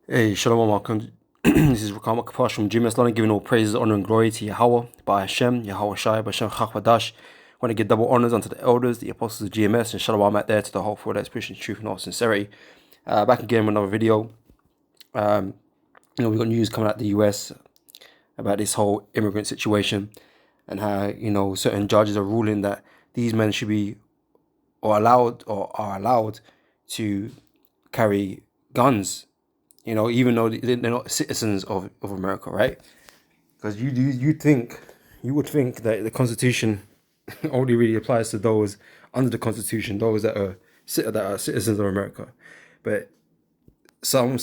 Hey, Shalom Alaikum. This is Rakam Akapash from GMS London, giving all praises, honor, and glory to Yahweh, by Hashem, Yahweh Shai, by Hashem Chakvadash. I want to give double honors unto the elders, the apostles of GMS, and Shalom out there to the whole for that expression, truth, and all sincerity. Back again with another video. We got news coming out of the US about this whole immigrant situation and how, certain judges are ruling that these men should be or are allowed to carry guns, even though they're not citizens of America, right? Because you would think that the Constitution only really applies to those under the Constitution, those that are citizens of America. But some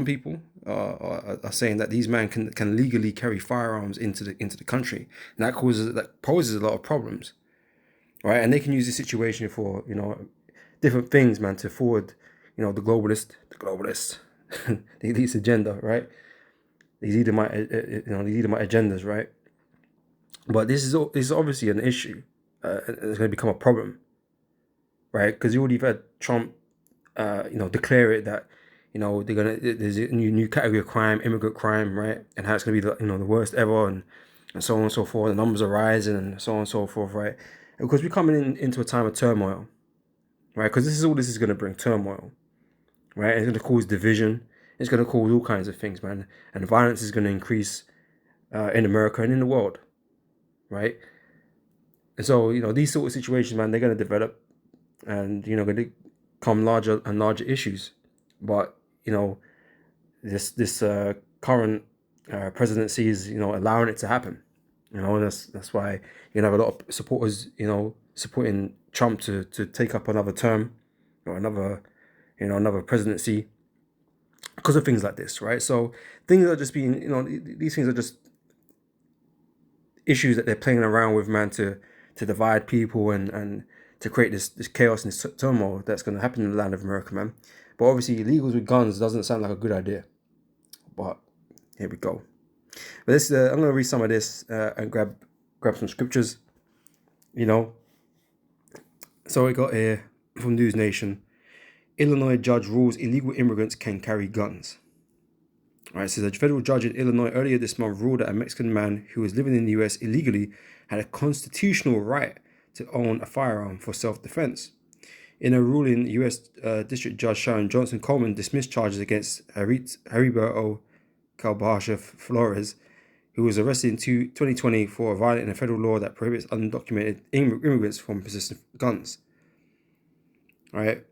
people are saying that these men can legally carry firearms into the country, and that poses a lot of problems, right? And they can use this situation for different things, man, to forward the globalists, the elite's agenda, right? These Edomite agendas, right? But this is obviously an issue. It's going to become a problem, right? Because you already had Trump, declare it that there's a new category of crime, immigrant crime, right? And how it's going to be the worst ever, and so on and so forth. The numbers are rising, and so on and so forth, right? And because we're coming into a time of turmoil, right? Because this is going to bring turmoil, right? It's going to cause division. It's going to cause all kinds of things, man. And violence is going to increase in America and in the world, right? And so, these sort of situations, man, they're going to develop and, going to become larger and larger issues. But, this current presidency is, allowing it to happen. And that's why you have a lot of supporters, supporting Trump to take up another term or another presidency because of things like this, right? So things are just being, these things are just issues that they're playing around with, man, to divide people and to create this chaos and this turmoil that's going to happen in the land of America, man. But obviously, illegals with guns doesn't sound like a good idea. But here we go. But this, I'm going to read some of this and grab some scriptures. So we got here from News Nation. Illinois judge rules illegal immigrants can carry guns. All right, so the federal judge in Illinois earlier this month ruled that a Mexican man who was living in the US illegally had a constitutional right to own a firearm for self-defense. In a ruling, U.S. District Judge Sharon Johnson Coleman dismissed charges against Heriberto Calbasha Flores, who was arrested in 2020 for violating a federal law that prohibits undocumented immigrants from possessing guns. All right.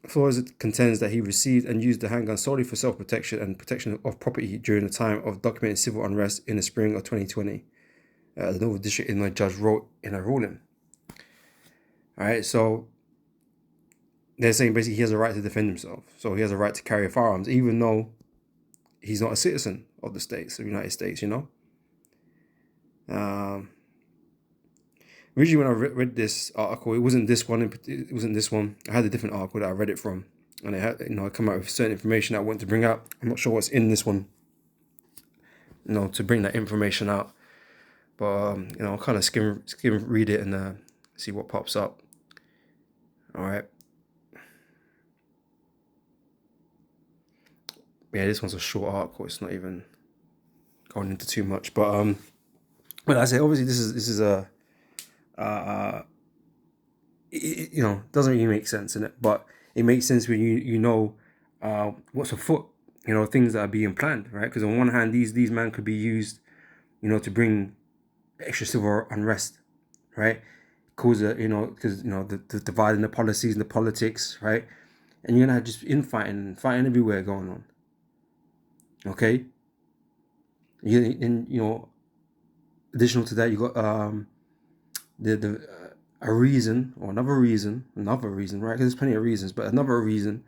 Flores contends that he received and used the handgun solely for self-protection and protection of property during the time of documented civil unrest in the spring of 2020. The Northern District Illinois judge wrote in a ruling. All right, so they're saying basically he has a right to defend himself. So he has a right to carry firearms, even though he's not a citizen of the United States, Originally, when I read this article, it wasn't this one. I had a different article that I read it from, and it had, I come out with certain information I want to bring out. I'm not sure what's in this one, to bring that information out. But I'll kind of skim read it and see what pops up. All right. Yeah, this one's a short article. It's not even going into too much, but I say obviously this is a doesn't really make sense in it, but it makes sense when you know what's afoot, things that are being planned, right? Because on one hand, these men could be used, to bring extra civil unrest, right? Cause because the dividing the policies and the politics, right? And you're gonna have just fighting everywhere going on. Okay. Additional to that, you got a reason or another reason, right? Because there's plenty of reasons, but another reason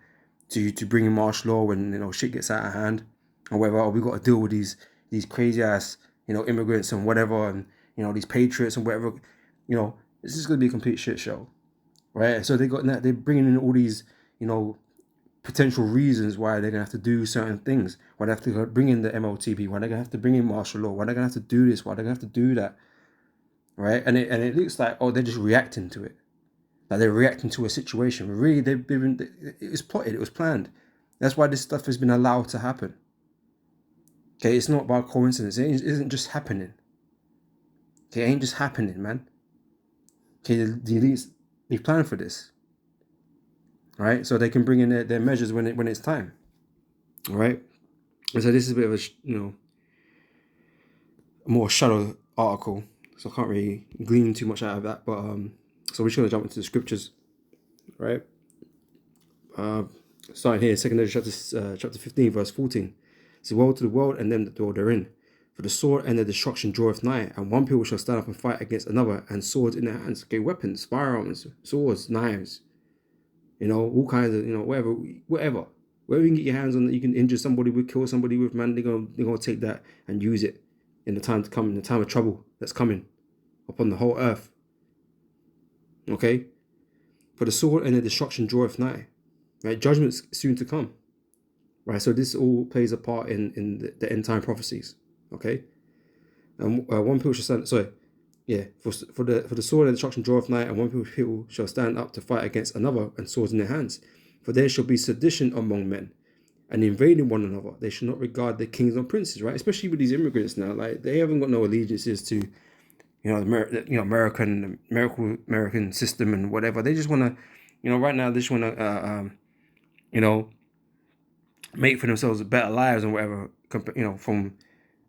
to bring in martial law when shit gets out of hand, or whatever. Or we got to deal with these crazy ass immigrants and whatever, and these patriots and whatever. This is gonna be a complete shit show, right? So they're bringing in all these potential reasons why they're gonna have to do certain things. Why they have to bring in the MLTP? Why they're gonna have to bring in martial law? Why they're gonna have to do this? Why they're gonna have to do that? Right? And it looks like they're just reacting to it. Like they're reacting to a situation. Really, it was plotted. It was planned. That's why this stuff has been allowed to happen. Okay, it's not by coincidence. It isn't just happening. Okay, it ain't just happening, man. Okay, the elites, they plan for this. All right, so they can bring in their measures when it's time. All right, and so this is a bit of a more shallow article, so I can't really glean too much out of that. But so we're just gonna jump into the scriptures, right? Starting here, 2 Ezra chapter 15, verse 14. Say, woe to the world and them that dwell therein. For the sword and the destruction draweth nigh, and one people shall stand up and fight against another, and swords in their hands. Okay, weapons, firearms, swords, knives, all kinds of, whatever. Wherever you can get your hands on that you can injure somebody with, kill somebody with, man, they're gonna take that and use it in the time to come, in the time of trouble that's coming upon the whole earth. Okay? For the sword and the destruction draweth nigh. Right? Judgment's soon to come. Right? So this all plays a part in the end time prophecies. Okay? And one people shall stand, sorry, yeah, for the sword and destruction draweth nigh, and one people shall stand up to fight against another, and swords in their hands. For there shall be sedition among men, and invading one another. They shall not regard their kings or princes, right? Especially with these immigrants now, like they haven't got no allegiances to, American system and whatever. They just want to, right now they just want to, make for themselves better lives and whatever, from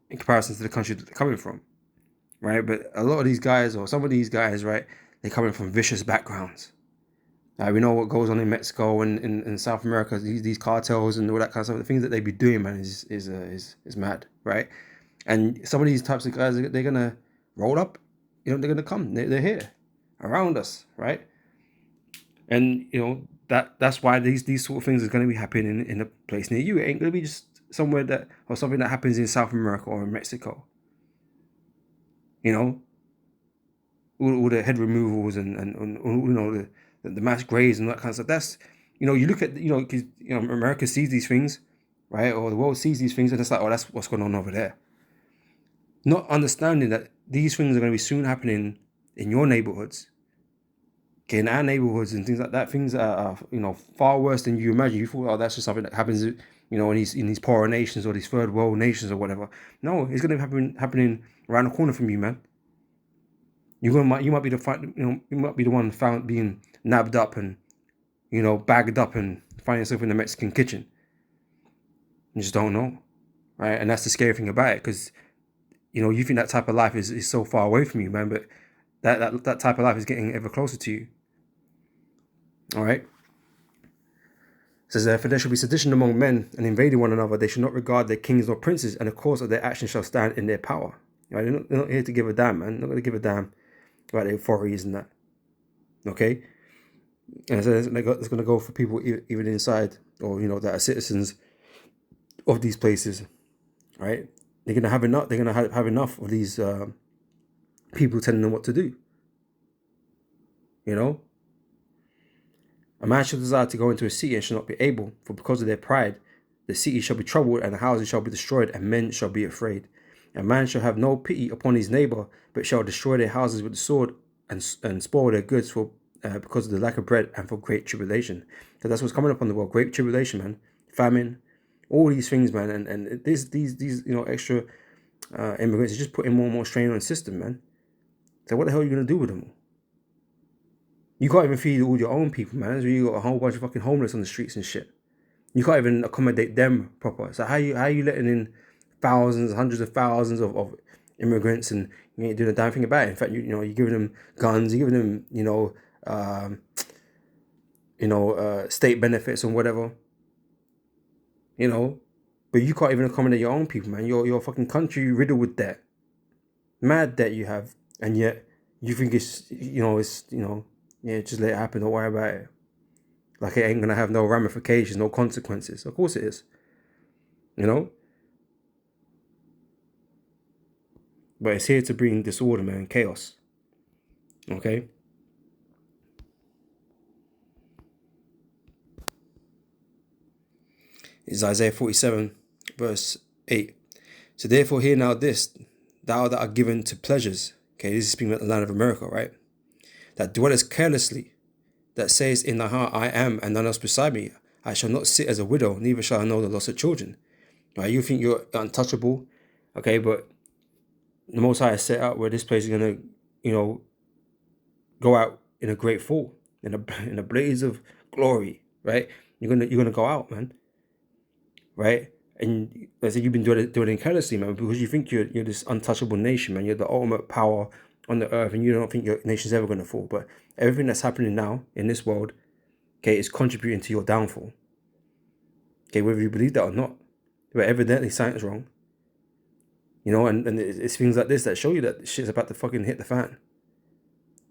in comparison to the country that they're coming from. Right, but a lot of these guys, or some of these guys, right, they're coming from vicious backgrounds. We know what goes on in Mexico and in South America. These cartels and all that kind of stuff. The things that they be doing, man, is mad, right? And some of these types of guys, they're gonna roll up. They're gonna come. They're here, around us, right? And that's why these sort of things is gonna be happening in a place near you. It ain't gonna be just somewhere or something that happens in South America or in Mexico. All the head removals and the mass graves and that kind of stuff. That's, you look at, because, America sees these things, right? Or the world sees these things, and it's like, oh, that's what's going on over there. Not understanding that these things are going to be soon happening in your neighborhoods, okay, in our neighborhoods and things like that. Things that are far worse than you imagine. You thought, oh, that's just something that happens, in these poorer nations or these third world nations or whatever. No, it's going to be happening around the corner from you, man. You might be the one found being nabbed up and bagged up and find yourself in the Mexican kitchen. You just don't know, right? And that's the scary thing about it, because you think that type of life is so far away from you, man. But that type of life is getting ever closer to you. All right. It says, for there shall be sedition among men, and invading one another. They shall not regard their kings or princes, and the cause of their actions shall stand in their power. Right? They're not here to give a damn, man. They're not going to give a damn about their authorities and that. Okay. And so it's going to go for people even inside, or that are citizens of these places, right? They're going to have enough. They're going to have enough of these people telling them what to do. A man shall desire to go into a city and shall not be able, for because of their pride, the city shall be troubled, and the houses shall be destroyed, and men shall be afraid. A man shall have no pity upon his neighbor, but shall destroy their houses with the sword, and spoil their goods because of the lack of bread and for great tribulation. Because that's what's coming upon the world. Great tribulation, man. Famine, all these things, man. And these extra immigrants are just putting more and more strain on the system, man. So what the hell are you going to do with them? You can't even feed all your own people, man. So you got a whole bunch of fucking homeless on the streets and shit. You can't even accommodate them proper. So how you letting in thousands, hundreds of thousands of immigrants, and you ain't doing a damn thing about it? In fact, you're giving them guns, you're giving them, state benefits and whatever. But you can't even accommodate your own people, man. Your fucking country riddled with debt, mad debt you have, and yet you think it's just let it happen. Don't worry about it. Like it ain't gonna have no ramifications, no consequences. Of course it is. But it's here to bring disorder, man, chaos. Okay. It's Isaiah 47, verse 8. So therefore hear now this, thou that art given to pleasures. Okay, this is speaking about the land of America, right? That dwellest carelessly, that sayest in thy heart, I am, and none else beside me. I shall not sit as a widow, neither shall I know the loss of children. right? You think you're untouchable, okay? But the Most High is set up where this place is gonna, go out in a great fall, in a blaze of glory, right? You're gonna go out, man, right? And I said you've been doing it carelessly, man, because you think you're this untouchable nation, man. You're the ultimate power on the earth, and you don't think your nation's ever gonna fall. But everything that's happening now in this world, okay, is contributing to your downfall. Okay, whether you believe that or not, but evidently something's wrong. And it's things like this that show you that shit's about to fucking hit the fan.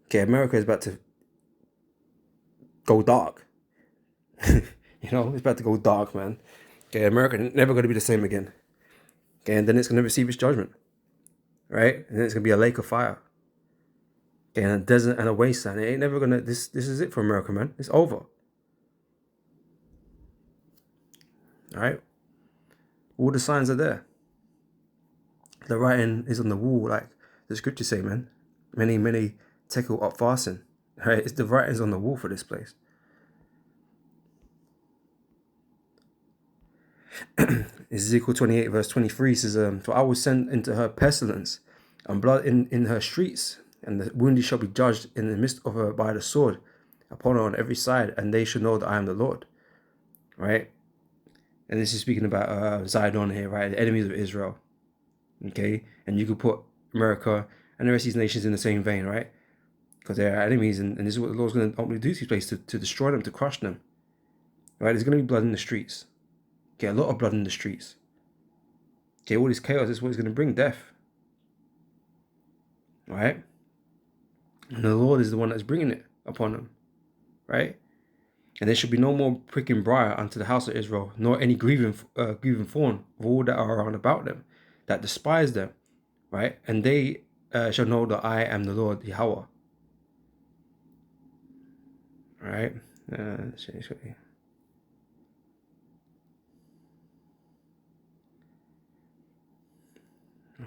Okay, America is about to go dark. It's about to go dark, man. Okay, America never going to be the same again. Okay, and then it's going to receive its judgment, right? And then it's going to be a lake of fire. Okay, and a desert and a wasteland. It ain't never going to, this is it for America, man. It's over. All right? All the signs are there. The writing is on the wall, like the scriptures say, man. Many tekel up fasten. Right? It's the writings on the wall for this place. Ezekiel 28 verse 23 says, for I will send into her pestilence and blood in her streets, and the wounded shall be judged in the midst of her by the sword upon her on every side, and they shall know that I am the Lord. Right? And this is speaking about Zidon here, right? The enemies of Israel. Okay? And you could put America and the rest of these nations in the same vein, right? Because they are enemies, and this is what the Lord's going to ultimately do to these places, to destroy them, to crush them. Right? There's going to be blood in the streets. Okay, a lot of blood in the streets. Okay, all this chaos is what is going to bring death. Right? And the Lord is the one that's bringing it upon them. Right? And there should be no more pricking briar unto the house of Israel, nor any grieving thorn of all that are around about them, that despise them. Right? And they shall know that I am the Lord Yahweh. Right? Let's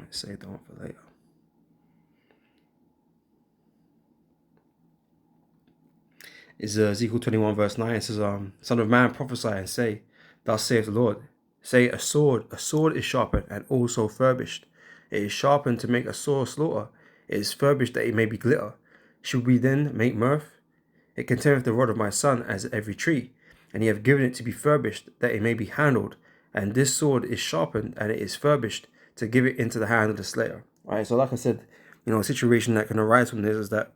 save that one for later. Is Ezekiel 21 verse 9. It says, Son of man, prophesy and say, thus saith the Lord, say a sword is sharpened and also furbished. It is sharpened to make a sore slaughter. It is furbished that it may be glitter. Should we then make mirth? It containeth the rod of my son as every tree, and ye have given it to be furbished, that it may be handled. And this sword is sharpened, and it is furbished, to give it into the hand of the slayer. All right, so like I said, a situation that can arise from this is that,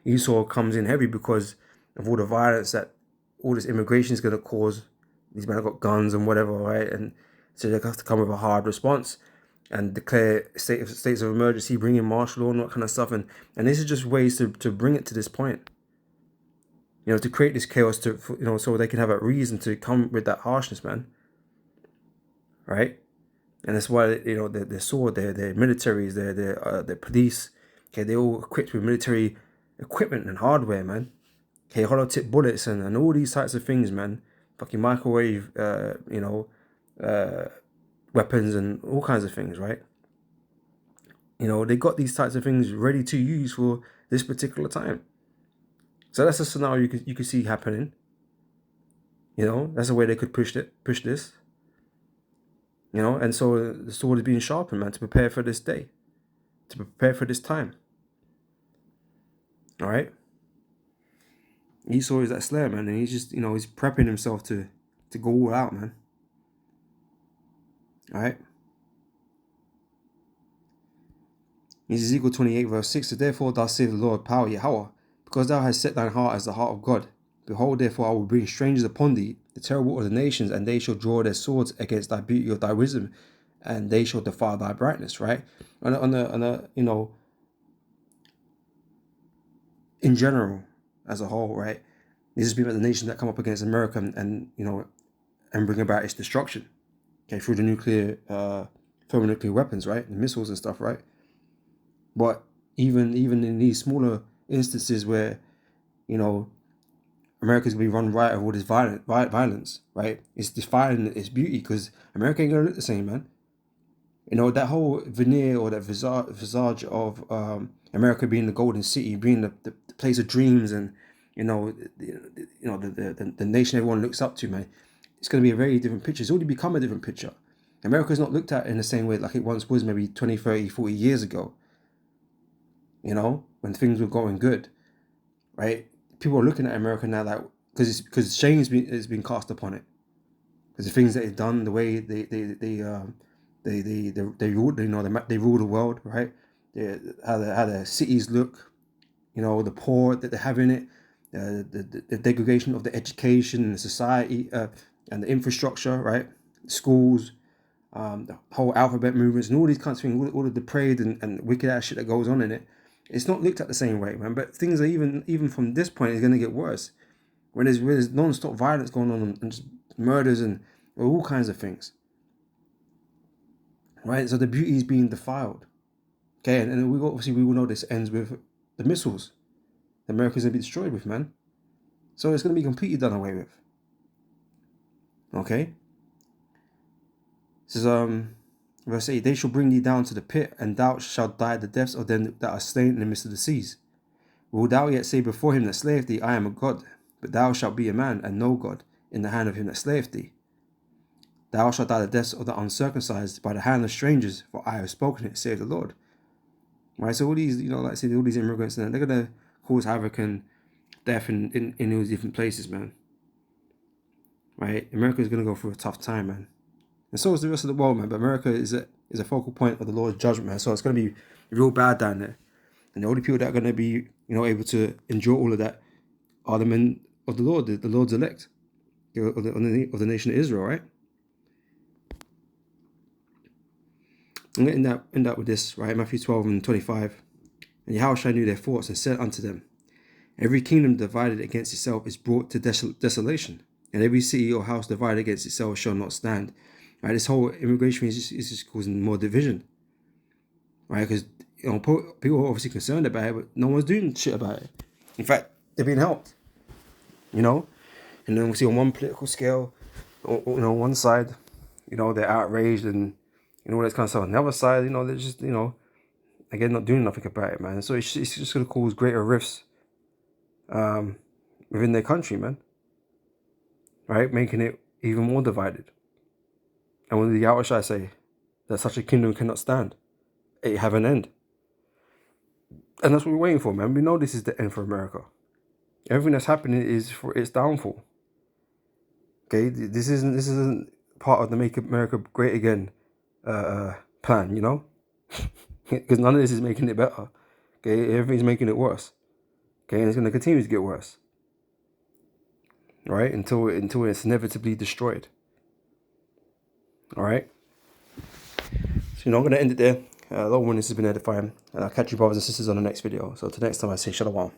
Esau comes in heavy because of all the violence that all this immigration is going to cause. These men have got guns and whatever, right? And so they have to come with a hard response and declare states of emergency, bring in martial law and that kind of stuff. And this is just ways to bring it to this point. To create this chaos, so they can have a reason to come with that harshness, man. Right? And that's why, their sword, their militaries, their police, okay, they're all equipped with military equipment and hardware, man. Okay, hollow tip bullets and all these types of things, man. Fucking microwave, weapons and all kinds of things, right? They got these types of things ready to use for this particular time. So that's a scenario you could see happening. That's the way they could push this. And so the sword is being sharpened, man, to prepare for this day, to prepare for this time. All right. Esau is that slayer, man, and he's just, he's prepping himself to go all out, man. All right. Ezekiel 28 verse 6. So therefore thus saith the Lord, power Yahweh, because thou hast set thine heart as the heart of God. Behold, therefore I will bring strangers upon thee, the terrible of the nations, and they shall draw their swords against thy beauty of thy wisdom, and they shall defy thy brightness. Right? In general, as a whole, right? This is about the nations that come up against America and bring about its destruction. Okay, through the thermonuclear weapons, right? The missiles and stuff, right? But even in these smaller instances where, America's gonna be run right of all this violence, right? It's defying its beauty because America ain't gonna look the same, man. That whole veneer or that visage of America being the golden city, being the place of dreams, and the nation everyone looks up to, man. it's going to be a very different picture. It's already become a different picture. America's not looked at in the same way like it once was maybe 20, 30, 40 years ago. You know, when things were going good, right? People are looking at America now like, because shame has been cast upon it. Because the things that they've done, the way they rule, you know, they rule the world, right? How the cities look, you know, the poor that they have in it, the degradation of the education and the society and the infrastructure, right? Schools, the whole alphabet movements and all these kinds of things, all the depraved and wicked ass shit that goes on in it. It's not looked at the same way, man. But things are even from this point is going to get worse. When there's non-stop violence going on and just murders and all kinds of things, right? So the beauty is being defiled. Okay, and we all know this ends with the missiles the America's going to be destroyed with, man. So it's going to be completely done away with. Okay? This is verse 8. They shall bring thee down to the pit, and thou shalt die the deaths of them that are slain in the midst of the seas. Will thou yet say before him that slayeth thee, I am a God? But thou shalt be a man, and no God, in the hand of him that slayeth thee. Thou shalt die the deaths of the uncircumcised by the hand of strangers, for I have spoken it, saith the Lord. Right, so all these, you know, like I said, all these immigrants, and they're going to cause havoc and death in those different places, man. Right? America's going to go through a tough time, man. And so is the rest of the world, man. But America is a focal point of the Lord's judgment, man. So it's going to be real bad down there. And the only people that are going to be, you know, able to endure all of that are the men of the Lord, the Lord's elect, of the nation of Israel, right? I'm going to end up with this, right? Matthew 12 and 25. And Yahushua knew their thoughts and said unto them, every kingdom divided against itself is brought to desolation, and every city or house divided against itself shall not stand. Right? This whole immigration is just causing more division. Right? Because, you know, people are obviously concerned about it, but no one's doing shit about it. In fact, they're being helped. You know? And then we see on one political scale, you know, one side, you know, they're outraged and, you know, all that kind of stuff. On the other side, you know, they're just, you know, again, not doing nothing about it, man. So it's just going to cause greater rifts within their country, man. Right? Making it even more divided. And when the Yahushua say that such a kingdom cannot stand, it have an end. And that's what we're waiting for, man. We know this is the end for America. Everything that's happening is for its downfall. Okay? This isn't part of the Make America Great Again plan, you know? Because none of this is making it better. Okay? Everything's making it worse. Okay? And it's going to continue to get worse. Right? Until it's inevitably destroyed. Alright? So, you know, I'm going to end it there. Long one, this has been edifying. And I'll catch you brothers and sisters on the next video. So, till next time, I say shalom.